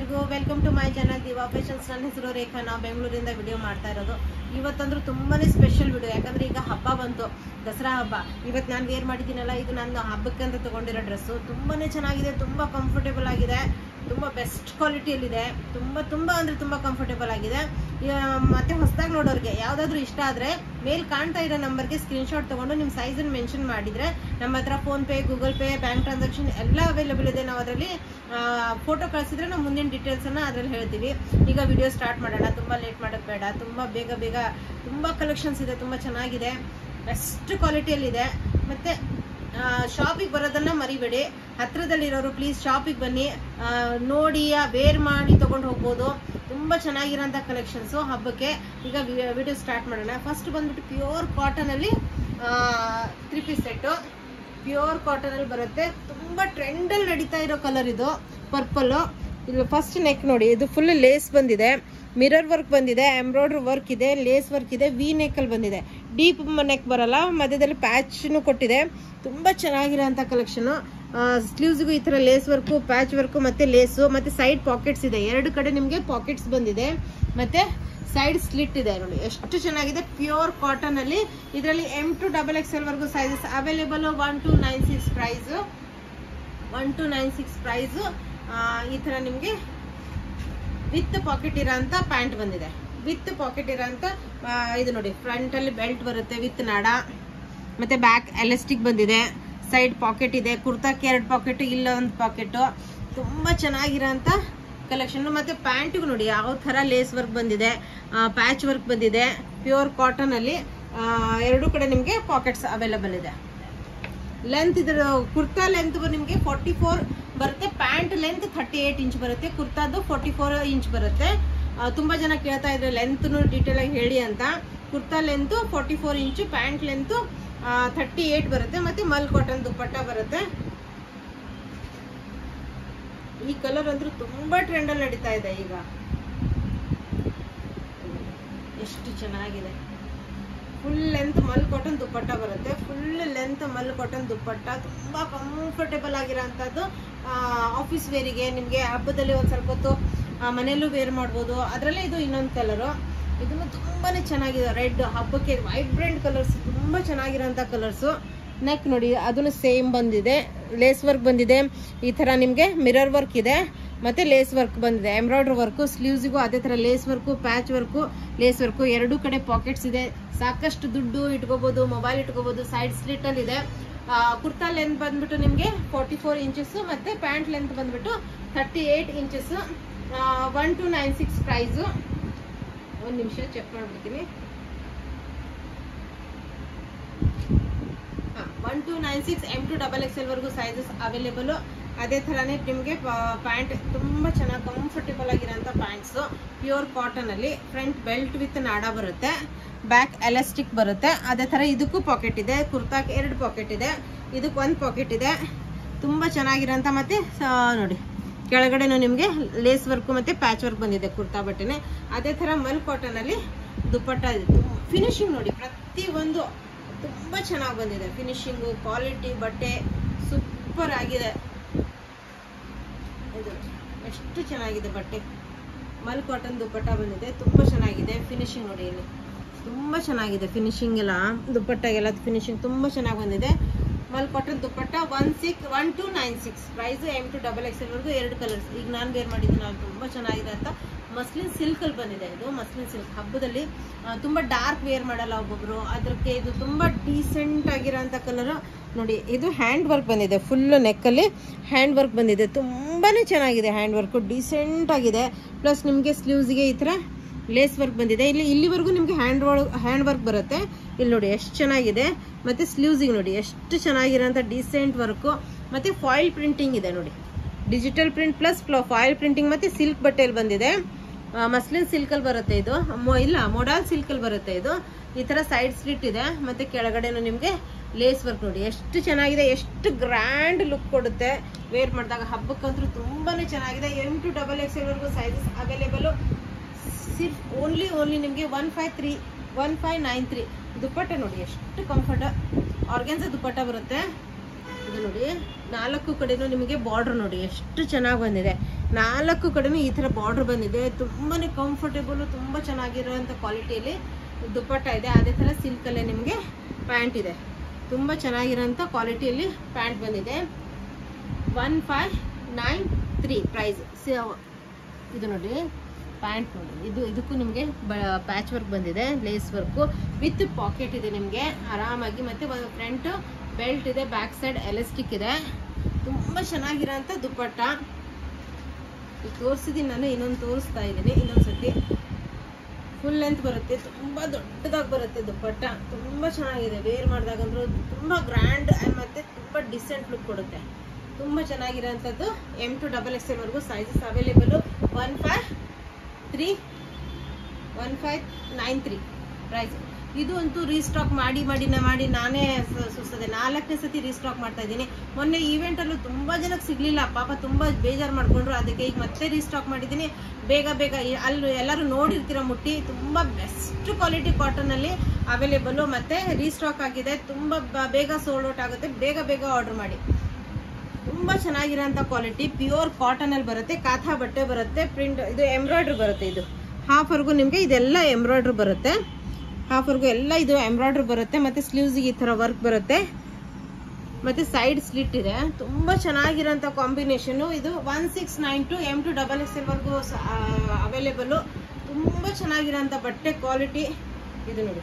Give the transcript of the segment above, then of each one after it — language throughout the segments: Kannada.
ಎಲ್ಲರಿಗೂ welcome to my channel Diva fashions. ನನ್ನ ಹೆಸರು ರೇಖಾ. ನಾವು ಬೆಂಗಳೂರಿಂದ ವಿಡಿಯೋ ಮಾಡ್ತಾ ಇರೋದು. ಇವತ್ತಂದ್ರೂ ತುಂಬಾನೇ ಸ್ಪೆಷಲ್ ವಿಡಿಯೋ, ಯಾಕಂದ್ರೆ ಈಗ ಹಬ್ಬ ಬಂತು, ದಸರಾ ಹಬ್ಬ. ಇವತ್ತು ನಾನು ವೇರ್ ಮಾಡಿದ್ದೀನಲ್ಲ, ಇದು ನಾನು ಹಬ್ಬಕ್ಕೆ ಅಂತ ತಗೊಂಡಿರೋ ಡ್ರೆಸ್ಸು. ತುಂಬಾನೇ ಚೆನ್ನಾಗಿದೆ, ತುಂಬಾ ಕಂಫರ್ಟೇಬಲ್ ಆಗಿದೆ, ತುಂಬಾ ಬೆಸ್ಟ್ ಕ್ವಾಲಿಟಿಯಲ್ಲಿದೆ, ತುಂಬಾ ಅಂದ್ರೆ ತುಂಬಾ ಕಂಫರ್ಟೇಬಲ್ ಆಗಿದೆ. ಮತ್ತೆ ಹೊಸದಾಗಿ ನೋಡೋರಿಗೆ ಯಾವ್ದಾದ್ರು ಇಷ್ಟ ಆದ್ರೆ ಮೇಲ್ ಕಾಣ್ತಾ ಇರೋ ನಂಬರ್ಗೆ ಸ್ಕ್ರೀನ್ಶಾಟ್ ತಗೊಂಡು ನಿಮ್ಮ ಸೈಜನ್ನು ಮೆನ್ಷನ್ ಮಾಡಿದ್ರೆ ನಮ್ಮ ಹತ್ರ phone pay, Google pay, bank transaction ಎಲ್ಲ ಅವೈಲೇಬಲ್ ಇದೆ. ನಾವು ಅದರಲ್ಲಿ ಫೋಟೋ ಕಳಿಸಿದ್ರೆ ನಾವು ಮುಂದಿನ ಡೀಟೇಲ್ಸ್ ಅನ್ನ ಅದ್ರಲ್ಲಿ ಹೇಳ್ತೀವಿ. ಈಗ ವಿಡಿಯೋ ಸ್ಟಾರ್ಟ್ ಮಾಡೋಣ. ತುಂಬಾ ಲೇಟ್ ಮಾಡೋದು ಬೇಡ, ತುಂಬಾ ಬೇಗ ತುಂಬಾ ಕಲೆಕ್ಷನ್ಸ್ ಇದೆ, ತುಂಬಾ ಚೆನ್ನಾಗಿದೆ, ಬೆಸ್ಟ್ ಕ್ವಾಲಿಟಿಯಲ್ಲಿದೆ. ಮತ್ತೆ ಶಾಪಿಗೆ ಬರೋದನ್ನ ಮರಿಬೇಡಿ. ಹತ್ರದಲ್ಲಿರೋರು ಪ್ಲೀಸ್ ಶಾಪಿಗೆ ಬನ್ನಿ, ನೋಡಿ ವೇರ್ ಮಾಡಿ ತಗೊಂಡು ಹೋಗ್ಬೋದು. ತುಂಬಾ ಚೆನ್ನಾಗಿರೋಂಥ ಕಲೆಕ್ಷನ್ಸ್ ಹಬ್ಬಕ್ಕೆ. ಈಗ ವಿಡಿಯೋ ಸ್ಟಾರ್ಟ್ ಮಾಡೋಣ. ಫಸ್ಟ್ ಬಂದ್ಬಿಟ್ಟು ಪ್ಯೂರ್ ಕಾಟನ್ ಅಲ್ಲಿ 3 ಪೀಸ್ ಸೆಟ್. ಪ್ಯೂರ್ ಕಾಟನ್ ಅಲ್ಲಿ ಬರುತ್ತೆ. ತುಂಬಾ ಟ್ರೆಂಡ್ ಅಲ್ಲಿ ನಡೀತಾ ಇರೋ ಕಲರ್ ಇದು, ಪರ್ಪಲ್. ಇದು ಫಸ್ಟ್ ನೆಕ್ ನೋಡಿ, ಇದು ಫುಲ್ ಲೇಸ್ ಬಂದಿದೆ, ಮಿರರ್ ವರ್ಕ್ ಬಂದಿದೆ, ಎಂಬ್ರಾಯ್ಡ್ರಿ ವರ್ಕ್ ಇದೆ, ಲೇಸ್ ವರ್ಕ್ ಇದೆ, ವಿ ನೆಕ್ ಅಲ್ಲಿ ಬಂದಿದೆ. ಡೀಪ್ ನೆಕ್ ಬರಲ್ಲ, ಮಧ್ಯದಲ್ಲಿ ಪ್ಯಾಚ್ನು ಕೊಟ್ಟಿದೆ. ತುಂಬಾ ಚೆನ್ನಾಗಿರೋಂಥ ಕಲೆಕ್ಷನ್. ಸ್ಲೀವ್ಸ್ಗೂ ಈ ತರ ಲೇಸ್ ವರ್ಕು, ಪ್ಯಾಚ್ ವರ್ಕು, ಮತ್ತೆ ಲೇಸು, ಮತ್ತೆ ಸೈಡ್ ಪಾಕೆಟ್ಸ್ ಇದೆ. ಎರಡು ಕಡೆ ನಿಮಗೆ ಪಾಕೆಟ್ಸ್ ಬಂದಿದೆ, ಮತ್ತೆ ಸೈಡ್ ಸ್ಲಿಟ್ ಇದೆ. ನೋಡಿ ಎಷ್ಟು ಚೆನ್ನಾಗಿದೆ. ಪ್ಯೂರ್ ಕಾಟನ್ ಅಲ್ಲಿ ಇದರಲ್ಲಿ M to XXL ವರ್ಗು ಸೈಜಸ್ ಅವೈಲೇಬಲ್. 1296 price, 1296 price. ಈ ತರ ನಿಮ್ಗೆ ವಿತ್ ಪಾಕೆಟ್ ಇರೋಂಥ ಪ್ಯಾಂಟ್ ಬಂದಿದೆ, ವಿತ್ ಪಾಕೆಟ್ ಇರೋಂಥ. ಇದು ನೋಡಿ, ಫ್ರಂಟ್ ಅಲ್ಲಿ ಬೆಲ್ಟ್ ಬರುತ್ತೆ ವಿತ್ ನಾಡ, ಮತ್ತೆ ಬ್ಯಾಕ್ ಎಲಾಸ್ಟಿಕ್ ಬಂದಿದೆ, ಸೈಡ್ ಪಾಕೆಟ್ ಇದೆ. ಕುರ್ತಾಕ್ಕೆ 2 ಪಾಕೆಟ್, ಇಲ್ಲ 1 ಪಾಕೆಟ್. ತುಂಬಾ ಚೆನ್ನಾಗಿರೋಂಥ ಕಲೆಕ್ಷನ್. ಮತ್ತೆ ಪ್ಯಾಂಟ್ಗೂ ನೋಡಿ ಯಾವ ತರ ಲೇಸ್ ವರ್ಕ್ ಬಂದಿದೆ, ಪ್ಯಾಚ್ ವರ್ಕ್ ಬಂದಿದೆ. ಪ್ಯೂರ್ ಕಾಟನ್ ಅಲ್ಲಿ ಎರಡು ಕಡೆ ನಿಮ್ಗೆ ಪಾಕೆಟ್ಸ್ ಅವೈಲೇಬಲ್ ಇದೆ. ಲೆಂತ್ ಇದ್ರ ಕುರ್ತಾ ಲೆಂತ್ ನಿಮ್ಗೆ 44 ಬರುತ್ತೆ, ಪ್ಯಾಂಟ್ ಲೆಂತ್ 38 ಇಂಚ್ ಬರುತ್ತೆ, ಕುರ್ತಾದು 44 ಇಂಚ್ ಬರುತ್ತೆ. ತುಂಬಾ ಜನ ಕೇಳ್ತಾ ಇದ್ರೆ ಲೆಂತ್ ಡೀಟೇಲ್ ಆಗಿ ಹೇಳಿ ಅಂತ. ಕುರ್ತಾ ಲೆಂತ್ 44 ಇಂಚು, ಪ್ಯಾಂಟ್ ಲೆಂತ್ 38 ಬರುತ್ತೆ. ಮತ್ತೆ ಮಲ್ ಕಾಟನ್ ದುಪ್ಪಟ್ಟ ಬರುತ್ತೆ. ಈ ಕಲರ್ ಅಂದ್ರೂ ತುಂಬಾ ಟ್ರೆಂಡ್ ಅಲ್ಲಿ ನಡೀತಾ ಇದೆ ಈಗ. ಎಷ್ಟು ಚೆನ್ನಾಗಿದೆ. ಫುಲ್ ಲೆಂತ್ ಮಲ್ ಕಾಟನ್ ದುಪ್ಪಟ್ಟ ಬರುತ್ತೆ, ಫುಲ್ ಲೆಂತ್ ಮಲ್ ಕಾಟನ್ ದುಪ್ಪಟ್ಟ. ತುಂಬಾ ಕಂಫರ್ಟೇಬಲ್ ಆಗಿರೋಂಥದ್ದು. ಆಫೀಸ್ ವೇರಿಗೆ, ನಿಮ್ಗೆ ಹಬ್ಬದಲ್ಲಿ ಒಂದ್ ಸ್ವಲ್ಪ ಹೊತ್ತು ಮನೆಯಲ್ಲೂ ವೇರ್ ಮಾಡ್ಬೋದು. ಅದರಲ್ಲೇ ಇದು ಇನ್ನೊಂದು ಕಲರು, ಇದನ್ನು ತುಂಬಾನೇ ಚೆನ್ನಾಗಿದೆ. ರೆಡ್ ಹಬ್ಬಕ್ಕೆ ವೈಬ್ರೆಂಟ್ ಕಲರ್ಸ್, ತುಂಬಾ ಚೆನ್ನಾಗಿರೋಂಥ ಕಲರ್ಸು. ನೆಕ್ ನೋಡಿ, ಅದನ್ನು ಸೇಮ್ ಬಂದಿದೆ, ಲೇಸ್ ವರ್ಕ್ ಬಂದಿದೆ. ಈ ತರ ನಿಮ್ಗೆ ಮಿರರ್ ವರ್ಕ್ ಇದೆ, ಮತ್ತೆ ಲೇಸ್ ವರ್ಕ್ ಬಂದಿದೆ, ಎಂಬ್ರಾಯ್ಡ್ರಿ ವರ್ಕು. ಸ್ಲೀವ್ಸ್ಗೂ ಅದೇ ತರ lace work, patch work, lace work. ಎರಡೂ ಕಡೆ ಪಾಕೆಟ್ಸ್ ಇದೆ. ಸಾಕಷ್ಟು ದುಡ್ಡು ಇಟ್ಕೋಬಹುದು, ಮೊಬೈಲ್ ಇಟ್ಕೋಬಹುದು. ಸೈಡ್ ಸ್ಲಿಟ್ ಅಲ್ಲಿ ಇದೆ. ಕುರ್ತಾ ಲೆಂತ್ ಬಂದ್ಬಿಟ್ಟು ನಿಮ್ಗೆ 44 ಇಂಚಸ್, ಮತ್ತೆ ಪ್ಯಾಂಟ್ ಲೆಂತ್ ಬಂದ್ಬಿಟ್ಟು 38 ಇಂಚಸ್. 1296 ಪ್ರೈಸ್. ಒಂದ್ ನಿಮಿಷ ಚೆಕ್ ಮಾಡ್ಬಿಡ್ತೀನಿ. 1296 M to XXL ವರ್ಗು ಸೈಜಸ್ ಅವೈಲೇಬಲ್. ಅದೇ ತರಾನೇ ನಿಮ್ಗೆ ಪ್ಯಾಂಟ್ ತುಂಬಾ ಚೆನ್ನಾಗಿ ಕಂಫರ್ಟೇಬಲ್ ಆಗಿರೋಂಥ ಪ್ಯಾಂಟ್ಸ್. ಪ್ಯೂರ್ ಕಾಟನ್ ಅಲ್ಲಿ ಫ್ರಂಟ್ ಬೆಲ್ಟ್ ವಿತ್ ನಾಡ ಬರುತ್ತೆ, ಬ್ಯಾಕ್ ಎಲಾಸ್ಟಿಕ್ ಬರುತ್ತೆ. ಅದೇ ತರ ಇದಕ್ಕೂ ಪಾಕೆಟ್ ಇದೆ. ಕುರ್ತಾಕ್ಕೆ 2 ಪಾಕೆಟ್ ಇದೆ, ಇದಕ್ಕೆ 1 ಪಾಕೆಟ್ ಇದೆ. ತುಂಬಾ ಚೆನ್ನಾಗಿರೋಂಥ. ಮತ್ತೆ ನೋಡಿ ಕೆಳಗಡೆನೂ ನಿಮ್ಗೆ ಲೇಸ್ ವರ್ಕ್ ಮತ್ತೆ ಪ್ಯಾಚ್ ವರ್ಕ್ ಬಂದಿದೆ ಕುರ್ತಾ ಬಟ್ಟೆನೆ. ಅದೇ ತರ ಮಲ್ ಕಾಟನ್ ಅಲ್ಲಿ ದುಪ್ಪಟ್ಟ ಇದೆ. ಫಿನಿಶಿಂಗ್ ನೋಡಿ, ಪ್ರತಿ ಒಂದು ತುಂಬಾ ಚೆನ್ನಾಗಿ ಬಂದಿದೆ. ಫಿನಿಶಿಂಗ್, ಕ್ವಾಲಿಟಿ, ಬಟ್ಟೆ ಸೂಪರ್ ಆಗಿದೆ. ಇದು ಎಷ್ಟು ಚೆನ್ನಾಗಿದೆ ಬಟ್ಟೆ. ಮಲ್ ಕಾಟನ್ ದುಪ್ಪಟ್ಟ ಬಂದಿದೆ, ತುಂಬಾ ಚೆನ್ನಾಗಿದೆ. ಫಿನಿಶಿಂಗ್ ನೋಡಿ, ಇಲ್ಲಿ ತುಂಬಾ ಚೆನ್ನಾಗಿದೆ. ಫಿನಿಶಿಂಗ್ ಎಲ್ಲ ದುಪ್ಪಟ್ಟಾಗೆಲ್ಲ ಫಿನಿಶಿಂಗ್ ತುಂಬಾ ಚೆನ್ನಾಗಿ ಬಂದಿದೆ. ಮಲ್ cotton dupatta 1296 price. M to XXL ವರ್ಗು 2 ಕಲರ್ಸ್. ಈಗ ನಾನು ವೇರ್ ಮಾಡಿದ್ದೀನಿ, ಅದು ತುಂಬಾ ಚೆನ್ನಾಗಿದೆ ಅಂತ. ಮಸ್ಲಿನ್ ಸಿಲ್ಕ್ ಅಲ್ಲಿ ಬಂದಿದೆ. ಇದು ಮಸ್ಲಿನ್ ಸಿಲ್ಕ್ ಹಬ್ಬದಲ್ಲಿ ತುಂಬಾ ಡಾರ್ಕ್ ವೇರ್ ಮಾಡಲ್ಲ ಒಬ್ಬೊಬ್ರು, ಅದಕ್ಕೆ ಇದು ತುಂಬಾ ಡೀಸೆಂಟ್ ಆಗಿರೋಂಥ ಕಲರ್. ನೋಡಿ, ಇದು ಹ್ಯಾಂಡ್ ವರ್ಕ್ ಬಂದಿದೆ. ಫುಲ್ ನೆಕ್ ಅಲ್ಲಿ ಹ್ಯಾಂಡ್ ವರ್ಕ್ ಬಂದಿದೆ. ತುಂಬಾನೇ ಚೆನ್ನಾಗಿದೆ. ಹ್ಯಾಂಡ್ ವರ್ಕ್ ಡೀಸೆಂಟ್ ಆಗಿದೆ. ಪ್ಲಸ್ ನಿಮ್ಗೆ ಸ್ಲೀವ್ಸ್ಗೆ ಈ ತರ ಲೇಸ್ ವರ್ಕ್ ಬಂದಿದೆ. ಇಲ್ಲಿವರೆಗೂ ನಿಮ್ಗೆ ಹ್ಯಾಂಡ್ ವರ್ಕ್ ಬರುತ್ತೆ. ಇಲ್ಲಿ ನೋಡಿ ಎಷ್ಟು ಚೆನ್ನಾಗಿದೆ. ಮತ್ತೆ ಸ್ಲೀವ್ಸ್ಗೆ ನೋಡಿ ಎಷ್ಟು ಚೆನ್ನಾಗಿರೋಂಥ ಡೀಸೆಂಟ್ ವರ್ಕ್. ಮತ್ತೆ ಫಾಯಿಲ್ ಪ್ರಿಂಟಿಂಗ್ ಇದೆ ನೋಡಿ, digital print plus foil printing. ಮತ್ತೆ ಸಿಲ್ಕ್ ಬಟ್ಟೆಯಲ್ಲಿ ಬಂದಿದೆ. ಮಸ್ಲಿನ್ ಸಿಲ್ಕ್ ಅಲ್ಲಿ ಬರುತ್ತೆ ಇದು, ಇಲ್ಲ ಮೊಡಾಲ್ ಸಿಲ್ಕ್ ಅಲ್ಲಿ ಬರುತ್ತೆ ಇದು. ಈ ತರ ಸೈಡ್ ಸ್ಲಿಟ್ ಇದೆ. ಮತ್ತೆ ಕೆಳಗಡೆನು ನಿಮ್ಗೆ ಲೇಸ್ ವರ್ಕ್ ನೋಡಿ ಎಷ್ಟು ಚೆನ್ನಾಗಿದೆ, ಎಷ್ಟು ಗ್ರ್ಯಾಂಡ್ ಲುಕ್ ಕೊಡುತ್ತೆ ವೇರ್ ಮಾಡಿದಾಗ. ಹಬ್ಬಕ್ಕಂತೂ ತುಂಬಾನೇ ಚೆನ್ನಾಗಿದೆ. M to XXL ವರ್ಗು ಸೈಜಸ್ ಅವೈಲೇಬಲ್. ಸಿರ್ಫ್ ಓನ್ಲಿ ನಿಮ್ಗೆ 1593 ದುಪ್ಪಟ್ಟ ನೋಡಿ ಎಷ್ಟು ಕಂಫರ್ಟ್. ಆರ್ಗೆನ್ಸಾ ದುಪ್ಪಟ್ಟ ಬರುತ್ತೆ. ಇದು ನೋಡಿ 4 ಕಡೆನೂ ನಿಮಗೆ ಬಾರ್ಡರ್ ನೋಡಿ ಎಷ್ಟು ಚೆನ್ನಾಗಿ ಬಂದಿದೆ. 4 ಕಡೆನೂ ಈ ಥರ ಬಾರ್ಡರ್ ಬಂದಿದೆ. ತುಂಬಾ ಕಂಫರ್ಟೇಬಲ್, ತುಂಬ ಚೆನ್ನಾಗಿರೋಂಥ ಕ್ವಾಲಿಟಿಯಲ್ಲಿ ದುಪ್ಪಟ್ಟ ಇದೆ. ಅದೇ ಥರ ಸಿಲ್ಕಲ್ಲೇ ನಿಮಗೆ ಪ್ಯಾಂಟ್ ಇದೆ. ತುಂಬ ಚೆನ್ನಾಗಿರೋಂಥ ಕ್ವಾಲಿಟಿಯಲ್ಲಿ ಪ್ಯಾಂಟ್ ಬಂದಿದೆ. 1593 ಪ್ರೈಸ್. ಇದು ನೋಡಿ ಪ್ಯಾಂಟ್ ನೋಡಿ, ಇದಕ್ಕೂ ನಿಮಗೆ ಪ್ಯಾಚ್ ವರ್ಕ್ ಬಂದಿದೆ, ಲೇಸ್ ವರ್ಕು ವಿತ್ ಪಾಕೆಟ್ ಇದೆ ನಿಮಗೆ ಆರಾಮಾಗಿ. ಮತ್ತು ಫ್ರಂಟ್ ಬೆಲ್ಟ್ ಇದೆ, ಬ್ಯಾಕ್ ಸೈಡ್ ಎಲಾಸ್ಟಿಕ್ ಇದೆ. ತುಂಬ ಚೆನ್ನಾಗಿರೋಂಥ ದುಪ್ಪಟ್ಟ. ಈಗ ತೋರಿಸಿದ್ದೀನಿ ನಾನು, ಇನ್ನೊಂದು ತೋರಿಸ್ತಾ ಇದ್ದೀನಿ ಇನ್ನೊಂದ್ಸತಿ. ಫುಲ್ ಲೆಂತ್ ಬರುತ್ತೆ, ತುಂಬ ದೊಡ್ಡದಾಗಿ ಬರುತ್ತೆ ದುಪ್ಪಟ್ಟ. ತುಂಬ ಚೆನ್ನಾಗಿದೆ, ವೇರ್ ಮಾಡಿದಾಗಂದ್ರೂ ತುಂಬ ಗ್ರ್ಯಾಂಡ್ ಮತ್ತು ತುಂಬ ಡಿಸೆಂಟ್ ಲುಕ್ ಕೊಡುತ್ತೆ. ತುಂಬ ಚೆನ್ನಾಗಿರೋಂಥದ್ದು. M to XXL ವರೆಗೂ ಸೈಜಸ್ ಅವೈಲೇಬಲು. 1593 ಪ್ರೈಸ್. ಇದು ಅಂತೂ ರೀಸ್ಟಾಕ್ ಮಾಡಿ ನಾನೇ ಸುಸ್ತದೆ. 4ನೇ ಸತಿ ರೀಸ್ಟಾಕ್ ಮಾಡ್ತಾ ಇದ್ದೀನಿ. ಮೊನ್ನೆ ಈವೆಂಟಲ್ಲೂ ತುಂಬ ಜನಕ್ಕೆ ಸಿಗಲಿಲ್ಲ, ಪಾಪ ತುಂಬ ಬೇಜಾರು ಮಾಡಿಕೊಂಡ್ರು. ಅದಕ್ಕೆ ಈಗ ಮತ್ತೆ ರೀಸ್ಟಾಕ್ ಮಾಡಿದ್ದೀನಿ. ಬೇಗ ಅಲ್ಲಿ ಎಲ್ಲರೂ ನೋಡಿರ್ತೀರ ಮುಟ್ಟಿ. ತುಂಬ ಬೆಸ್ಟ್ ಕ್ವಾಲಿಟಿ ಕಾಟನಲ್ಲಿ ಅವೈಲೇಬಲು. ಮತ್ತು ರೀಸ್ಟಾಕ್ ಆಗಿದೆ. ತುಂಬ ಬೇಗ ಸೋಲ್ಡ್ ಔಟ್ ಆಗುತ್ತೆ. ಬೇಗ ಆರ್ಡರ್ ಮಾಡಿ. ತುಂಬ ಚೆನ್ನಾಗಿರೋಂಥ ಕ್ವಾಲಿಟಿ, ಪ್ಯೂರ್ ಕಾಟನಲ್ಲಿ ಬರುತ್ತೆ. ಕಾಥಾ ಬಟ್ಟೆ ಬರುತ್ತೆ. ಪ್ರಿಂಟ್ ಇದು ಎಂಬ್ರಾಯ್ಡ್ರಿ ಬರುತ್ತೆ. ಇದು ಹಾಫ್ವರೆಗೂ ನಿಮಗೆ ಇದೆಲ್ಲ ಎಂಬ್ರಾಯ್ಡ್ರಿ ಬರುತ್ತೆ. ಹಾಫ್ವರೆಗೂ ಎಲ್ಲ ಇದು ಎಂಬ್ರಾಯ್ಡ್ರಿ ಬರುತ್ತೆ. ಮತ್ತು ಸ್ಲೀವ್ಸಿಗೆ ಈ ಥರ ವರ್ಕ್ ಬರುತ್ತೆ. ಮತ್ತು ಸೈಡ್ ಸ್ಲಿಟ್ ಇದೆ. ತುಂಬ ಚೆನ್ನಾಗಿರೋಂಥ ಕಾಂಬಿನೇಷನು. ಇದು 1692 M to XXL ವರೆಗೂ ಅವೈಲೇಬಲು. ತುಂಬ ಚೆನ್ನಾಗಿರೋಂಥ ಬಟ್ಟೆ ಕ್ವಾಲಿಟಿ. ಇದು ನೋಡಿ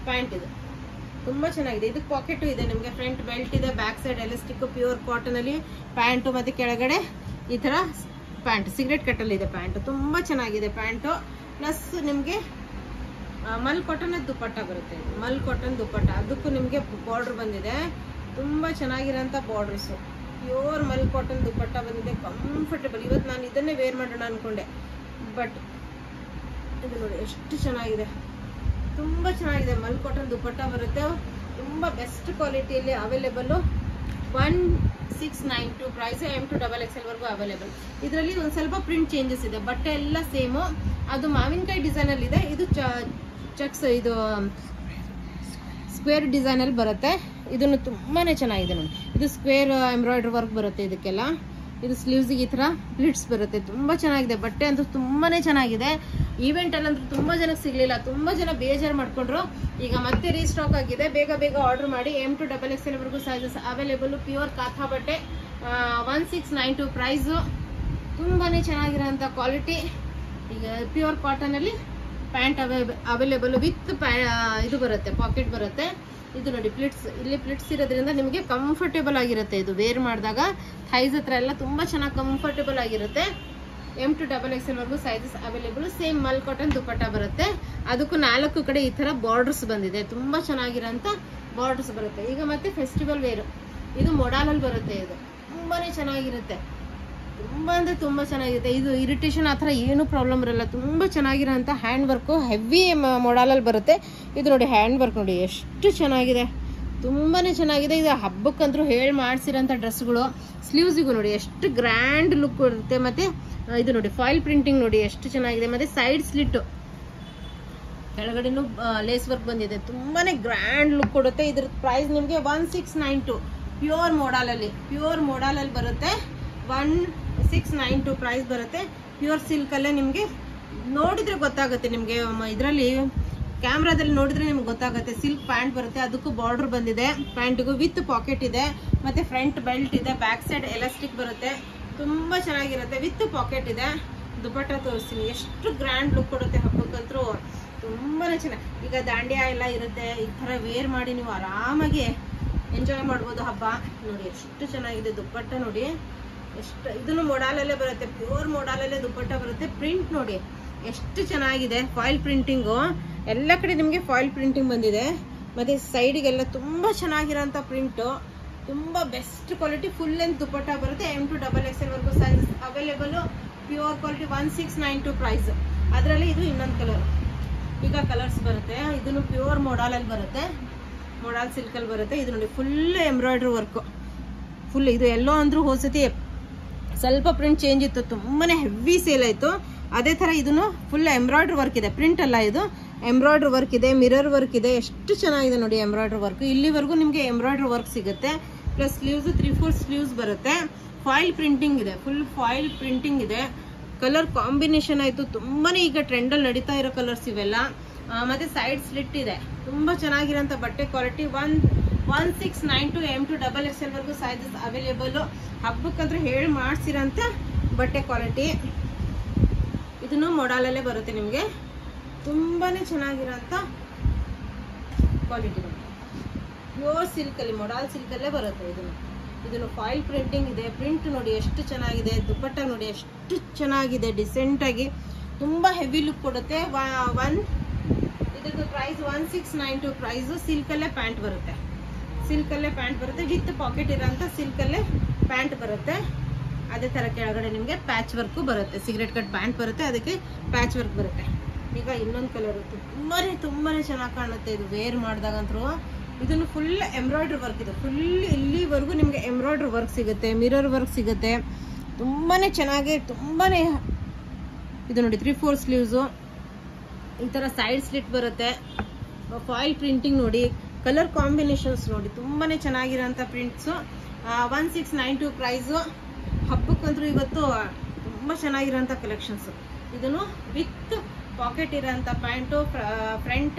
ಪ್ಯಾಂಟ್, ಇದು ತುಂಬ ಚೆನ್ನಾಗಿದೆ. ಇದಕ್ಕೆ ಪಾಕೆಟು ಇದೆ ನಿಮಗೆ, ಫ್ರಂಟ್ ಬೆಲ್ಟ್ ಇದೆ, ಬ್ಯಾಕ್ ಸೈಡ್ ಎಲಾಸ್ಟಿಕ್, ಪ್ಯೂರ್ ಕಾಟನಲ್ಲಿ ಪ್ಯಾಂಟು. ಮತ್ತು ಕೆಳಗಡೆ ಈ ಥರ ಪ್ಯಾಂಟ್ ಸಿಗರೇಟ್ ಕಟ್ಟಲ್ಲಿ ಇದೆ ಪ್ಯಾಂಟು. ತುಂಬ ಚೆನ್ನಾಗಿದೆ ಪ್ಯಾಂಟು. ಪ್ಲಸ್ ನಿಮಗೆ ಮಲ್ ಕಾಟನ್ ದುಪ್ಪಟ್ಟ ಬರುತ್ತೆ. ಮಲ್ ಕಾಟನ್ ದುಪ್ಪಟ್ಟ, ಅದಕ್ಕೂ ನಿಮಗೆ ಬಾರ್ಡ್ರ್ ಬಂದಿದೆ. ತುಂಬ ಚೆನ್ನಾಗಿರೋಂಥ ಬಾರ್ಡ್ರಸ್ಸು. ಪ್ಯೂರ್ ಮಲ್ ಕಾಟನ್ ದುಪ್ಪಟ್ಟ ಬಂದಿದೆ. ಕಂಫರ್ಟೇಬಲ್. ಇವತ್ತು ನಾನು ಇದನ್ನೇ ವೇರ್ ಮಾಡೋಣ ಅಂದ್ಕೊಂಡೆ, ಬಟ್ ಇದು ನೋಡಿ ಎಷ್ಟು ಚೆನ್ನಾಗಿದೆ. ತುಂಬ ಚೆನ್ನಾಗಿದೆ. ಮಲ್ ಕಾಟನ್ ದುಪ್ಪಟ್ಟ ಬರುತ್ತೆ. ತುಂಬ ಬೆಸ್ಟ್ ಕ್ವಾಲಿಟಿಯಲ್ಲಿ available. 1692 price. M to XXL ವರೆಗೂ ಅವೈಲೇಬಲ್. ಇದರಲ್ಲಿ ಒಂದು ಸ್ವಲ್ಪ ಪ್ರಿಂಟ್ ಚೇಂಜಸ್ ಇದೆ. ಬಟ್ಟೆ ಎಲ್ಲ ಸೇಮು. ಅದು ಮಾವಿನಕಾಯಿ ಡಿಸೈನಲ್ಲಿ ಇದೆ. ಇದು ಚೆಕ್ಸ್, ಇದು ಸ್ಕ್ವೇರ್ ಡಿಸೈನಲ್ಲಿ ಬರುತ್ತೆ. ಇದನ್ನು ತುಂಬಾ ಚೆನ್ನಾಗಿದೆ ನೋಡಿ. ಇದು ಸ್ಕ್ವೇರ್ ಎಂಬ್ರಾಯ್ಡ್ರಿ ವರ್ಕ್ ಬರುತ್ತೆ ಇದಕ್ಕೆಲ್ಲ. ಇದು ಸ್ಲೀವ್ಸಿಗೆ ಈ ಥರ ಪ್ಲಿಟ್ಸ್ ಬರುತ್ತೆ. ತುಂಬ ಚೆನ್ನಾಗಿದೆ. ಬಟ್ಟೆ ಅಂತೂ ತುಂಬಾ ಚೆನ್ನಾಗಿದೆ. ಈವೆಂಟಲ್ಲಂತೂ ತುಂಬ ಜನಕ್ಕೆ ಸಿಗಲಿಲ್ಲ. ತುಂಬ ಜನ ಬೇಜಾರು ಮಾಡಿಕೊಂಡ್ರು. ಈಗ ಮತ್ತೆ ರೀಸ್ಟಾಕ್ ಆಗಿದೆ. ಬೇಗ ಆರ್ಡರ್ ಮಾಡಿ. M to XXL ವರೆಗೂ ಸೈಜಸ್ ಅವೈಲೇಬಲು. ಪ್ಯೂರ್ ಕಾಥಾ ಬಟ್ಟೆ. 1692 ಪ್ರೈಸು. ತುಂಬಾ ಚೆನ್ನಾಗಿರೋಂಥ ಕ್ವಾಲಿಟಿ. ಈಗ ಪ್ಯೂರ್ ಕಾಟನಲ್ಲಿ ಪ್ಯಾಂಟ್ ಅವೈಲೇಬಲು ವಿತ್ ಇದು ಬರುತ್ತೆ, ಪಾಕೆಟ್ ಬರುತ್ತೆ. ಇದು ನೋಡಿ ಪ್ಲಿಟ್ಸ್, ಇಲ್ಲಿ ಪ್ಲಿಟ್ಸ್ ಇರೋದ್ರಿಂದ ನಿಮಗೆ ಕಂಫರ್ಟೇಬಲ್ ಆಗಿರುತ್ತೆ. ಇದು ವೇರ್ ಮಾಡಿದಾಗ ಥೈಸ್ ಹತ್ರ ಎಲ್ಲ ತುಂಬ ಚೆನ್ನಾಗಿ ಕಂಫರ್ಟೇಬಲ್ ಆಗಿರುತ್ತೆ. M to XXL ವರೆಗೂ ಸೈಜಸ್ ಅವೈಲೇಬಲ್. ಸೇಮ್ ಮಲ್ ಕಾಟನ್ ದುಪ್ಪಟ್ಟ ಬರುತ್ತೆ. ಅದಕ್ಕೂ 4 ಕಡೆ ಈ ಥರ ಬಾರ್ಡರ್ಸ್ ಬಂದಿದೆ. ತುಂಬ ಚೆನ್ನಾಗಿರೋಂಥ ಬಾರ್ಡರ್ಸ್ ಬರುತ್ತೆ. ಈಗ ಮತ್ತೆ ಫೆಸ್ಟಿವಲ್ ವೇರು. ಇದು ಮೊಡಾಲಲ್ಲಿ ಬರುತ್ತೆ. ಇದು ತುಂಬಾ ಚೆನ್ನಾಗಿರುತ್ತೆ. ತುಂಬ ಅಂದರೆ ತುಂಬ ಚೆನ್ನಾಗಿರುತ್ತೆ. ಇದು ಇರಿಟೇಷನ್ ಆ ಥರ ಏನೂ ಪ್ರಾಬ್ಲಮ್ ಇರಲ್ಲ. ತುಂಬ ಚೆನ್ನಾಗಿರೋಂಥ ಹ್ಯಾಂಡ್ ವರ್ಕು, ಹೆವಿ ಮೊಡಾಲಲ್ಲಿ ಬರುತ್ತೆ. ಇದು ನೋಡಿ ಹ್ಯಾಂಡ್ ವರ್ಕ್ ನೋಡಿ ಎಷ್ಟು ಚೆನ್ನಾಗಿದೆ. ತುಂಬಾ ಚೆನ್ನಾಗಿದೆ. ಇದು ಹಬ್ಬಕ್ಕಂತೂ ಹೇಳಿ ಮಾಡಿಸಿರೋಂಥ ಡ್ರೆಸ್ಗಳು. ಸ್ಲೀವ್ಸಿಗೂ ನೋಡಿ ಎಷ್ಟು ಗ್ರ್ಯಾಂಡ್ ಲುಕ್ ಕೊಡುತ್ತೆ. ಮತ್ತು ಇದು ನೋಡಿ ಫಾಯಿಲ್ ಪ್ರಿಂಟಿಂಗ್ ನೋಡಿ ಎಷ್ಟು ಚೆನ್ನಾಗಿದೆ. ಮತ್ತು ಸೈಡ್ ಸ್ಲಿಟ್ಟು, ಕೆಳಗಡೆನೂ ಲೇಸ್ ವರ್ಕ್ ಬಂದಿದೆ. ತುಂಬಾ ಗ್ರ್ಯಾಂಡ್ ಲುಕ್ ಕೊಡುತ್ತೆ. ಇದ್ರ ಪ್ರೈಸ್ ನಿಮಗೆ 1692 ಪ್ಯೂರ್ ಮೋಡಾಲಲ್ಲಿ ಬರುತ್ತೆ. 1692 ಪ್ರೈಸ್ ಬರುತ್ತೆ. ಪ್ಯೂರ್ ಸಿಲ್ಕಲ್ಲೇ ನಿಮಗೆ ನೋಡಿದ್ರೆ ಗೊತ್ತಾಗುತ್ತೆ. ನಿಮಗೆ ಇದರಲ್ಲಿ ಕ್ಯಾಮ್ರಾದಲ್ಲಿ ನೋಡಿದ್ರೆ ನಿಮ್ಗೆ ಗೊತ್ತಾಗುತ್ತೆ. ಸಿಲ್ಕ್ ಪ್ಯಾಂಟ್ ಬರುತ್ತೆ. ಅದಕ್ಕೂ ಬಾರ್ಡರ್ ಬಂದಿದೆ. ಪ್ಯಾಂಟಿಗೂ ವಿತ್ ಪಾಕೆಟ್ ಇದೆ. ಮತ್ತು ಫ್ರಂಟ್ ಬೆಲ್ಟ್ ಇದೆ, ಬ್ಯಾಕ್ ಸೈಡ್ ಎಲಾಸ್ಟಿಕ್ ಬರುತ್ತೆ. ತುಂಬ ಚೆನ್ನಾಗಿರುತ್ತೆ. ವಿತ್ ಪಾಕೆಟ್ ಇದೆ. ದುಪ್ಪಟ್ಟ ತೋರಿಸ್ತೀನಿ ಎಷ್ಟು ಗ್ರ್ಯಾಂಡ್ ಲುಕ್ ಕೊಡುತ್ತೆ. ಹಬ್ಬಕ್ಕಂತೂ ತುಂಬಾ ಚೆನ್ನಾಗಿ. ಈಗ ದಾಂಡಿಯಾ ಎಲ್ಲ ಇರುತ್ತೆ. ಈ ಥರ ವೇರ್ ಮಾಡಿ ನೀವು ಆರಾಮಾಗಿ ಎಂಜಾಯ್ ಮಾಡ್ಬೋದು ಹಬ್ಬ. ನೋಡಿ ಎಷ್ಟು ಚೆನ್ನಾಗಿದೆ ದುಪ್ಪಟ್ಟ. ನೋಡಿ ಎಷ್ಟು, ಇದನ್ನು ಮೊಡಾಲಲ್ಲೇ ಬರುತ್ತೆ. ಪ್ಯೂರ್ ಮೊಡಾಲಲ್ಲೇ ದುಪ್ಪಟ್ಟ ಬರುತ್ತೆ. ಪ್ರಿಂಟ್ ನೋಡಿ ಎಷ್ಟು ಚೆನ್ನಾಗಿದೆ. ಫಾಯಿಲ್ ಪ್ರಿಂಟಿಂಗು ಎಲ್ಲ ಕಡೆ ನಿಮಗೆ ಫಾಯಿಲ್ ಪ್ರಿಂಟಿಂಗ್ ಬಂದಿದೆ. ಮತ್ತು ಸೈಡಿಗೆಲ್ಲ ತುಂಬ ಚೆನ್ನಾಗಿರೋಂಥ ಪ್ರಿಂಟು. ತುಂಬ best quality. Full length dupatta ಬರುತ್ತೆ. M to XXL ವರೆಗೂ size available. Pure quality. 1692 price. ಅದರಲ್ಲಿ ಇದು ಇನ್ನೊಂದು ಕಲರ್. ಈಗ ಕಲರ್ಸ್ ಬರುತ್ತೆ. ಇದನ್ನು ಪ್ಯೂರ್ ಮೊಡಾಲಲ್ಲಿ ಬರುತ್ತೆ. ಮೊಡಾಲ್ ಸಿಲ್ಕಲ್ಲಿ ಬರುತ್ತೆ. ಇದು ನೋಡಿ ಫುಲ್ ಎಂಬ್ರಾಯ್ಡ್ರಿ ವರ್ಕು. ಫುಲ್ ಇದು ಎಲ್ಲೋ ಅಂದರೂ ಹೋದ್ಸತಿ ಸ್ವಲ್ಪ ಪ್ರಿಂಟ್ ಚೇಂಜ್ ಇತ್ತು. ತುಂಬಾ ಹೆವಿ ಸೇಲ್ ಆಯಿತು. ಅದೇ ಥರ ಇದನ್ನು ಫುಲ್ ಎಂಬ್ರಾಯ್ಡ್ರಿ ವರ್ಕ್ ಇದೆ. ಪ್ರಿಂಟ್ ಅಲ್ಲ, ಇದು ಎಂಬ್ರಾಯ್ಡ್ರಿ ವರ್ಕ್ ಇದೆ. ಮಿರರ್ ವರ್ಕ್ ಇದೆ. ಎಷ್ಟು ಚೆನ್ನಾಗಿದೆ ನೋಡಿ ಎಂಬ್ರಾಯ್ಡ್ರಿ ವರ್ಕ್. ಇಲ್ಲಿವರೆಗೂ ನಿಮಗೆ ಎಂಬ್ರಾಯ್ಡ್ರಿ ವರ್ಕ್ ಸಿಗುತ್ತೆ. ಪ್ಲಸ್ ಸ್ಲೀವ್ಸ್ 3/4 ಸ್ಲೀವ್ಸ್ ಬರುತ್ತೆ. ಫಾಯಿಲ್ ಪ್ರಿಂಟಿಂಗ್ ಇದೆ, ಫುಲ್ ಫಾಯಿಲ್ ಪ್ರಿಂಟಿಂಗ್ ಇದೆ. ಕಲರ್ ಕಾಂಬಿನೇಷನ್ ಆಯ್ತು, ತುಂಬಾನೇ ಈಗ ಟ್ರೆಂಡ್ ಅಲ್ಲಿ ನಡೀತಾ ಇರೋ ಕಲರ್ಸ್ ಇವೆಲ್ಲ. ಮತ್ತೆ ಸೈಡ್ ಸ್ಲಿಟ್ ಇದೆ, ತುಂಬಾ ಚೆನ್ನಾಗಿರೋಂಥ ಬಟ್ಟೆ ಕ್ವಾಲಿಟಿ. 1692 M to XXL ವರೆಗೂ ಸೈಜಸ್ ಅವೈಲೇಬಲ್. ಹಬ್ಬಕ್ಕಂದ್ರೆ ಹೇಳಿ ಮಾಡಿಸಿರೋಂಥ ಬಟ್ಟೆ ಕ್ವಾಲಿಟಿ. ಇದನ್ನು ಮೊಡಾಲಲ್ಲೇ ಬರುತ್ತೆ ನಿಮಗೆ, ತುಂಬಾನೇ ಚೆನ್ನಾಗಿರೋಂಥ ಕ್ವಾಲಿಟಿ. ಪ್ಯೂರ್ ಸಿಲ್ಕ್ ಅಲ್ಲಿ, ಮೊಡಾಲ್ ಸಿಲ್ಕ್ ಅಲ್ಲೇ ಬರುತ್ತೆ. ಇದನ್ನು ಫಾಯಿಲ್ ಪ್ರಿಂಟಿಂಗ್ ಇದೆ. ಪ್ರಿಂಟ್ ನೋಡಿ ಎಷ್ಟು ಚೆನ್ನಾಗಿದೆ, ದುಪ್ಪಟ್ಟ ನೋಡಿ ಎಷ್ಟು ಚೆನ್ನಾಗಿದೆ, ಡಿಸೆಂಟ್ ಆಗಿ ತುಂಬಾ ಹೆವಿ ಲುಕ್ ಕೊಡುತ್ತೆ. ಇದ್ರದ್ದು ಪ್ರೈಸ್ 1692 ಪ್ರೈಸ್. ಸಿಲ್ಕಲ್ಲೇ ಪ್ಯಾಂಟ್ ಬರುತ್ತೆ, ಸಿಲ್ಕಲ್ಲೇ ಪ್ಯಾಂಟ್ ಬರುತ್ತೆ ವಿತ್ ಪಾಕೆಟ್ ಇರೋಂಥ ಸಿಲ್ಕಲ್ಲೇ ಪ್ಯಾಂಟ್ ಬರುತ್ತೆ. ಅದೇ ತರ ಕೆಳಗಡೆ ನಿಮಗೆ ಪ್ಯಾಚ್ ವರ್ಕು ಬರುತ್ತೆ, ಸಿಗರೆಟ್ ಕಟ್ ಪ್ಯಾಂಟ್ ಬರುತ್ತೆ, ಅದಕ್ಕೆ ಪ್ಯಾಚ್ ವರ್ಕ್ ಬರುತ್ತೆ. ಈಗ ಇನ್ನೊಂದು ಕಲರ್ ತುಂಬಾನೇ ಚೆನ್ನಾಗಿ ಕಾಣುತ್ತೆ ಇದು ವೇರ್ ಮಾಡಿದಾಗಂತೂ. ಇದನ್ನು ಫುಲ್ ಎಂಬ್ರಾಯ್ಡ್ರಿ ವರ್ಕ್ ಇದೆ, ಫುಲ್ ಇಲ್ಲಿವರೆಗೂ ನಿಮಗೆ ಎಂಬ್ರಾಯ್ಡ್ರಿ ವರ್ಕ್ ಸಿಗುತ್ತೆ, ಮಿರರ್ ವರ್ಕ್ ಸಿಗುತ್ತೆ, ತುಂಬಾನೇ ಚೆನ್ನಾಗಿ. ತುಂಬಾನೇ ಇದು ನೋಡಿ 3/4 ಸ್ಲೀವ್ಸು, ಈ ತರ ಸೈಡ್ ಸ್ಲಿಟ್ ಬರುತ್ತೆ. ಫಾಯಿಲ್ ಪ್ರಿಂಟಿಂಗ್ ನೋಡಿ, ಕಲರ್ ಕಾಂಬಿನೇಷನ್ಸ್ ನೋಡಿ, ತುಂಬಾನೇ ಚೆನ್ನಾಗಿರೋಂಥ ಪ್ರಿಂಟ್ಸು. 1692 ಪ್ರೈಸು. ಹಬ್ಬಕ್ಕಂತೂ ಇವತ್ತು ತುಂಬಾ ಚೆನ್ನಾಗಿರೋಂಥ ಕಲೆಕ್ಷನ್ಸ್. ಇದನ್ನು ವಿತ್ ಪಾಕೆಟ್ ಇರೋಂಥ ಪ್ಯಾಂಟು, ಫ್ರಂಟ್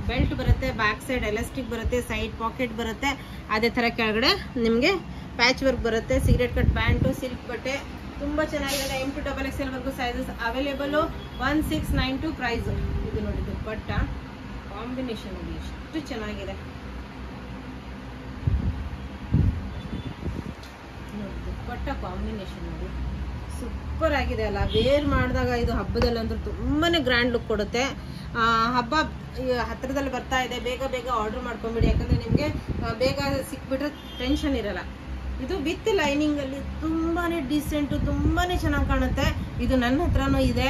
ಬೆಲ್ಟ್ ಬರುತ್ತೆ, ಬ್ಯಾಕ್ ಸೈಡ್ ಎಲಾಸ್ಟಿಕ್ ಬರುತ್ತೆ, ಸೈಡ್ ಪಾಕೆಟ್ ಬರುತ್ತೆ. ಅದೇ ತರ ಕೆಳಗಡೆ ನಿಮಗೆ ಪ್ಯಾಚ್ ವರ್ಕ್ ಬರುತ್ತೆ. ಸಿಗರೆಟ್ ಕಟ್ ಪ್ಯಾಂಟು, ಸಿಲ್ಕ್ ಬಟ್ಟೆ, ತುಂಬಾ ಚೆನ್ನಾಗಿದೆ. M to XXL ವರೆಗೂ ಸೈಜಸ್ ಅವೈಲೇಬಲ್. 1692 ಪ್ರೈಸ್. ಇದು ನೋಡಿ ದುಪ್ಪಟ್ಟ ಕಾಂಬಿನೇಷನ್ ನೋಡಿ ಎಷ್ಟು ಚೆನ್ನಾಗಿದೆ ನೋಡಿ, ದುಪ್ಪಟ್ಟ ಕಾಂಬಿನೇಷನ್ ನೋಡಿ ಸೂಪರ್ ಆಗಿದೆ ಅಲ್ಲ. ವೇರ್ ಮಾಡಿದಾಗ ಇದು ಹಬ್ಬದಲ್ಲಿ ಅಂದ್ರೆ ತುಂಬಾನೇ ಗ್ರ್ಯಾಂಡ್ ಲುಕ್ ಕೊಡುತ್ತೆ. ಹಬ್ಬ ಹತ್ರದಲ್ಲಿ ಬರ್ತಾ ಇದೆ, ಬೇಗ ಬೇಗ ಆರ್ಡರ್ ಮಾಡ್ಕೊಂಬಿಡಿ, ಯಾಕಂದ್ರೆ ನಿಮಗೆ ಬೇಗ ಸಿಕ್ಬಿಟ್ರೆ ಟೆನ್ಷನ್ ಇರಲ್ಲ. ಇದು ವಿತ್ ಲೈನಿಂಗ್ ಅಲ್ಲಿ ತುಂಬಾನೇ ಡಿಸೆಂಟ್, ತುಂಬಾನೇ ಚೆನ್ನಾಗಿ ಕಾಣುತ್ತೆ. ಇದು ನನ್ನ ಹತ್ರನೂ ಇದೆ,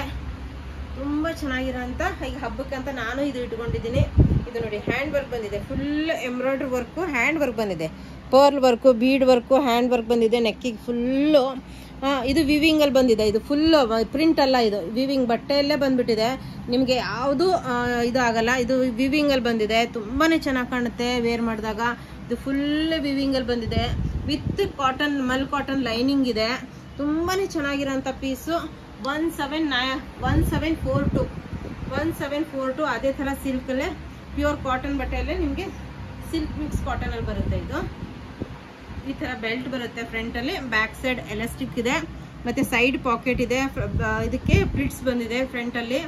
ತುಂಬಾ ಚೆನ್ನಾಗಿರೋಂಥ. ಈಗ ಹಬ್ಬಕ್ಕಂತ ನಾನು ಇದು ಇಟ್ಕೊಂಡಿದ್ದೀನಿ. ಇದು ನೋಡಿ ಹ್ಯಾಂಡ್ ವರ್ಕ್ ಬಂದಿದೆ, full embroidery work, hand work ಬಂದಿದೆ, pearl work, bead work, hand work ಬಂದಿದೆ. ನೆಕ್ಕಿಗೆ ಫುಲ್ಲು ಇದು ವಿವಿಂಗ್ ಅಲ್ಲಿ ಬಂದಿದೆ. ಇದು ಫುಲ್ ಪ್ರಿಂಟ್ ಅಲ್ಲ, ಇದು ವಿವಿಂಗ್ ಬಟ್ಟೆಯಲ್ಲೇ ಬಂದ್ಬಿಟ್ಟಿದೆ. ನಿಮಗೆ ಯಾವುದು ಇದು ಆಗಲ್ಲ. ಇದು ವಿವಿಂಗ್ ಅಲ್ಲಿ ಬಂದಿದೆ, ತುಂಬಾನೇ ಚೆನ್ನಾಗಿ ಕಾಣುತ್ತೆ ವೇರ್ ಮಾಡಿದಾಗ. ಇದು ಫುಲ್ ವಿವಿಂಗ್ ಅಲ್ಲಿ ಬಂದಿದೆ with cotton, Mal cotton lining ಇದೆ. ತುಂಬಾನೇ ಚೆನ್ನಾಗಿರೋಂಥ ಪೀಸು. 1742 ಅದೇ ತರ ಸಿಲ್ಕ್ ಅಲ್ಲೇ ಪ್ಯೂರ್ ಕಾಟನ್ ಬಟ್ಟೆಯಲ್ಲೇ ನಿಮಗೆ ಸಿಲ್ಕ್ ಮಿಕ್ಸ್ ಕಾಟನ್ ಅಲ್ಲಿ ಬರುತ್ತೆ. ಇದು ಈ ತರ ಬೆಲ್ಟ್ ಬರುತ್ತೆ ಫ್ರಂಟ್ ಅಲ್ಲಿ, ಬ್ಯಾಕ್ ಸೈಡ್ ಎಲಾಸ್ಟಿಕ್ ಇದೆ, ಮತ್ತೆ ಸೈಡ್ ಪಾಕೆಟ್ ಇದೆ. ಇದಕ್ಕೆ ಪ್ಲಿಟ್ಸ್ ಬಂದಿದೆ ಫ್ರಂಟ್ ಅಲ್ಲಿ.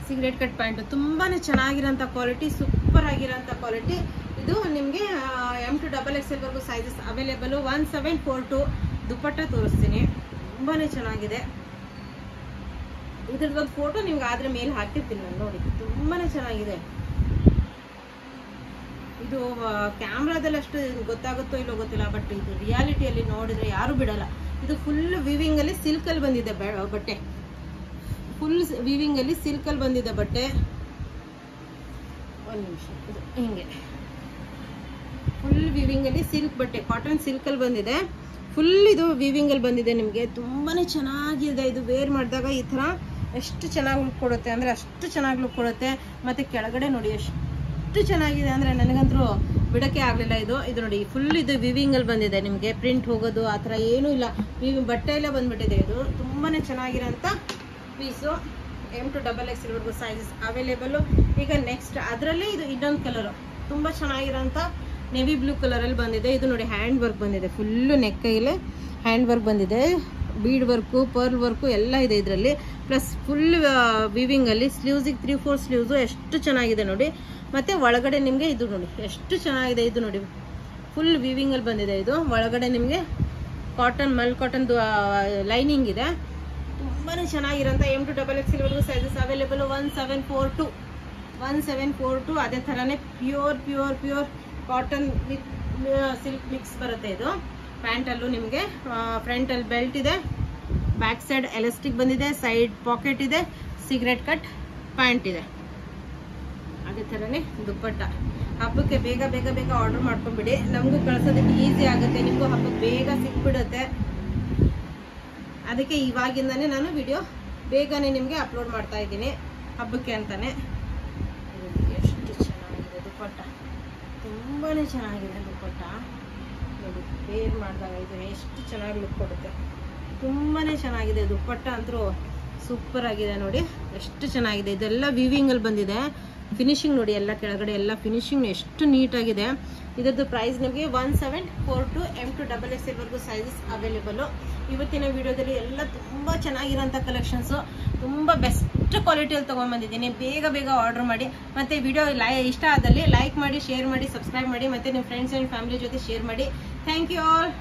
ಸಿಗರೇಟ್ ಕಟ್ ಪ್ಯಾಂಟ್, ತುಂಬಾನೇ ಚೆನ್ನಾಗಿರೋಂಥ ಕ್ವಾಲಿಟಿ, ಸೂಪರ್ ಆಗಿರೋಂಥ ಕ್ವಾಲಿಟಿ. ಇದು ನಿಮಗೆ M to XXL ವರೆಗೂ ಸೈಜಸ್ ಅವೈಲೇಬಲ್. 1742 ದುಪ್ಪಟ್ಟ ತೋರಿಸ್ತೀನಿ, ತುಂಬಾನೇ ಚೆನ್ನಾಗಿದೆ. ಇದ್ರದ್ದೊಂದು ಫೋಟೋ ನಿಮ್ಗೆ ಆದ್ರೆ ಮೇಲೆ ಹಾಕಿರ್ತೀನಿ ನಾನು, ನೋಡಿ ತುಂಬಾನೇ ಚೆನ್ನಾಗಿದೆ. ಇದು ಕ್ಯಾಮ್ರಾದಲ್ಲಿ ಅಷ್ಟು ಗೊತ್ತಾಗುತ್ತೋ ಇಲ್ಲೋ ಗೊತ್ತಿಲ್ಲ, ಬಟ್ ಇದು ರಿಯಾಲಿಟಿಯಲ್ಲಿ ನೋಡಿದ್ರೆ ಯಾರು ಬಿಡಲ್ಲ. ಇದು ಫುಲ್ ವಿವಿಂಗ್ ಅಲ್ಲಿ ಸಿಲ್ಕ್ ಅಲ್ಲಿ ಬಂದಿದೆ ಬಟ್ಟೆ, ಫುಲ್ ವಿವಿಂಗ್ ಅಲ್ಲಿ ಸಿಲ್ಕ್ ಅಲ್ಲಿ ಬಂದಿದೆ ಬಟ್ಟೆ. ಒಂದು ನಿಮಿಷ, ಇದು ಹಿಂಗೆ ಫುಲ್ ವಿವಿಂಗ್ ಅಲ್ಲಿ ಸಿಲ್ಕ್ ಬಟ್ಟೆ, ಕಾಟನ್ ಸಿಲ್ಕ್ ಅಲ್ಲಿ ಬಂದಿದೆ. ಫುಲ್ ಇದು ವಿವಿಂಗ್ ಅಲ್ಲಿ ಬಂದಿದೆ. ನಿಮಗೆ ತುಂಬಾನೇ ಚೆನ್ನಾಗಿದೆ. ಇದು ವೇರ್ ಮಾಡಿದಾಗ ಈ ತರ ಎಷ್ಟು ಚೆನ್ನಾಗಿ ಲುಕ್ ಕೊಡುತ್ತೆ ಅಂದ್ರೆ ಅಷ್ಟು ಚೆನ್ನಾಗಿ ಲುಕ್ ಕೊಡುತ್ತೆ. ಮತ್ತೆ ಕೆಳಗಡೆ ನೋಡಿ ಎಷ್ಟು ಚೆನ್ನಾಗಿದೆ ಅಂದ್ರೆ ನನಗಂತೂ ಬಿಡಕ್ಕೆ ಆಗ್ಲಿಲ್ಲ. ಇದು ನೋಡಿ ಫುಲ್ ಇದು ವಿವಿಂಗ್ ಅಲ್ಲಿ ಬಂದಿದೆ. ನಿಮಗೆ ಪ್ರಿಂಟ್ ಹೋಗೋದು ಆ ತರ ಏನೂ ಇಲ್ಲ, ಬಟ್ಟೆಯಲ್ಲೇ ಬಂದ್ಬಿಟ್ಟಿದೆ. ಇದು ತುಂಬಾನೇ ಚೆನ್ನಾಗಿರೋಂಥ ಪೀಸು. M to XXL ವರೆಗೂ ಸೈಜಸ್ ಅವೈಲೇಬಲ್. ಈಗ ನೆಕ್ಸ್ಟ್ ಅದರಲ್ಲೇ ಇದು ಇನ್ನೊಂದು ಕಲರ್ ತುಂಬಾ ಚೆನ್ನಾಗಿರೋಂಥ ನೆವಿ ಬ್ಲೂ ಕಲರ್ ಅಲ್ಲಿ ಬಂದಿದೆ. ಇದು ನೋಡಿ ಹ್ಯಾಂಡ್ ವರ್ಕ್ ಬಂದಿದೆ, ಫುಲ್ ನೆಕ್ಕೈಲೆ ಹ್ಯಾಂಡ್ ವರ್ಕ್ ಬಂದಿದೆ, ಬೀಡ್ ವರ್ಕು, ಪರ್ಲ್ ವರ್ಕು ಎಲ್ಲ ಇದೆ ಇದರಲ್ಲಿ. ಪ್ಲಸ್ ಫುಲ್ ವಿವಿಂಗ್ ಅಲ್ಲಿ ಸ್ಲೀವ್ಸಿಗೆ 3/4 ಸ್ಲೀವ್ಸು ಎಷ್ಟು ಚೆನ್ನಾಗಿದೆ ನೋಡಿ. ಮತ್ತೆ ಒಳಗಡೆ ನಿಮಗೆ ಇದು ನೋಡಿ ಎಷ್ಟು ಚೆನ್ನಾಗಿದೆ. ಇದು ನೋಡಿ ಫುಲ್ ವಿವಿಂಗ್ ಅಲ್ಲಿ ಬಂದಿದೆ. ಇದು ಒಳಗಡೆ ನಿಮಗೆ ಕಾಟನ್, ಮಲ್ ಕಾಟನ್ ಲೈನಿಂಗ್ ಇದೆ. ತುಂಬಾನೇ ಚೆನ್ನಾಗಿರೋಂಥ M to XXL ವರೆಗೂ ಸೈಜಸ್ ಅವೈಲೇಬಲ್. 1742 ಅದೇ ತರಾನೇ pure cotton with silk mix ಬರುತ್ತೆ. ಇದು ಪ್ಯಾಂಟಲ್ಲೂ ನಿಮಗೆ ಫ್ರಂಟ್ ಅಲ್ಲಿ ಬೆಲ್ಟ್ ಇದೆ, ಬ್ಯಾಕ್ ಸೈಡ್ ಎಲಾಸ್ಟಿಕ್ ಬಂದಿದೆ, ಸೈಡ್ ಪಾಕೆಟ್ ಇದೆ, ಸಿಗರೆಟ್ ಕಟ್ ಪ್ಯಾಂಟ್ ಇದೆ. ಅದೇ ಥರನೇ ದುಪ್ಪಟ್ಟ. ಹಬ್ಬಕ್ಕೆ ಬೇಗ ಆರ್ಡರ್ ಮಾಡ್ಕೊಂಡ್ಬಿಡಿ, ನಮಗೂ ಕಳ್ಸೋದಕ್ಕೆ ಈಸಿ ಆಗುತ್ತೆ, ನಿಮಗೂ ಹಬ್ಬಕ್ಕೆ ಬೇಗ ಸಿಕ್ಬಿಡುತ್ತೆ. ಅದಕ್ಕೆ ಇವಾಗಿಂದಾನೇ ನಾನು ವಿಡಿಯೋ ಬೇಗನೆ ನಿಮಗೆ ಅಪ್ಲೋಡ್ ಮಾಡ್ತಾ ಇದ್ದೀನಿ ಹಬ್ಬಕ್ಕೆ ಅಂತಾನೆ. ಎಷ್ಟು ಚೆನ್ನಾಗಿದೆ ದುಪ್ಪಟ್ಟ, ತುಂಬಾನೇ ಚೆನ್ನಾಗಿದೆ ದುಪ್ಪಟ್ಟ. ನೋಡಿ ವೇರ್ ಮಾಡಿದಾಗ ಇದು ಎಷ್ಟು ಚೆನ್ನಾಗಿ ಲುಕ್ ಕೊಡುತ್ತೆ. ತುಂಬಾ ಚೆನ್ನಾಗಿದೆ. ದುಪ್ಪಟ್ಟ ಅಂತೂ ಸೂಪರ್ ಆಗಿದೆ ನೋಡಿ, ಎಷ್ಟು ಚೆನ್ನಾಗಿದೆ. ಇದೆಲ್ಲ ವಿವಿಂಗಲ್ಲಿ ಬಂದಿದೆ. ಫಿನಿಶಿಂಗ್ ನೋಡಿ, ಎಲ್ಲ ಕೆಳಗಡೆ ಎಲ್ಲ ಫಿನಿಶಿಂಗ್ ಎಷ್ಟು ನೀಟಾಗಿದೆ. ಇದರದ್ದು ಪ್ರೈಸ್ ನಿಮಗೆ 1742 M to XXL ವರೆಗೂ ಸೈಜಸ್ ಅವೈಲೇಬಲು. ಇವತ್ತಿನ ವಿಡಿಯೋದಲ್ಲಿ ಎಲ್ಲ ತುಂಬ ಚೆನ್ನಾಗಿರೋಂಥ ಕಲೆಕ್ಷನ್ಸು, ತುಂಬ ಬೆಸ್ಟ್ ಕ್ವಾಲಿಟಿಯಲ್ಲಿ ತೊಗೊಂಡ್ಬಂದಿದ್ದೀನಿ. ಬೇಗ ಬೇಗ ಆರ್ಡರ್ ಮಾಡಿ. ಮತ್ತು ವಿಡಿಯೋ ಇಷ್ಟ ಆದಲ್ಲಿ ಲೈಕ್ ಮಾಡಿ, ಶೇರ್ ಮಾಡಿ, ಸಬ್ಸ್ಕ್ರೈಬ್ ಮಾಡಿ, ಮತ್ತು ನಿಮ್ಮ ಫ್ರೆಂಡ್ಸ್ ಆ್ಯಂಡ್ ಫ್ಯಾಮಿಲಿ ಜೊತೆ ಶೇರ್ ಮಾಡಿ. Thank you all.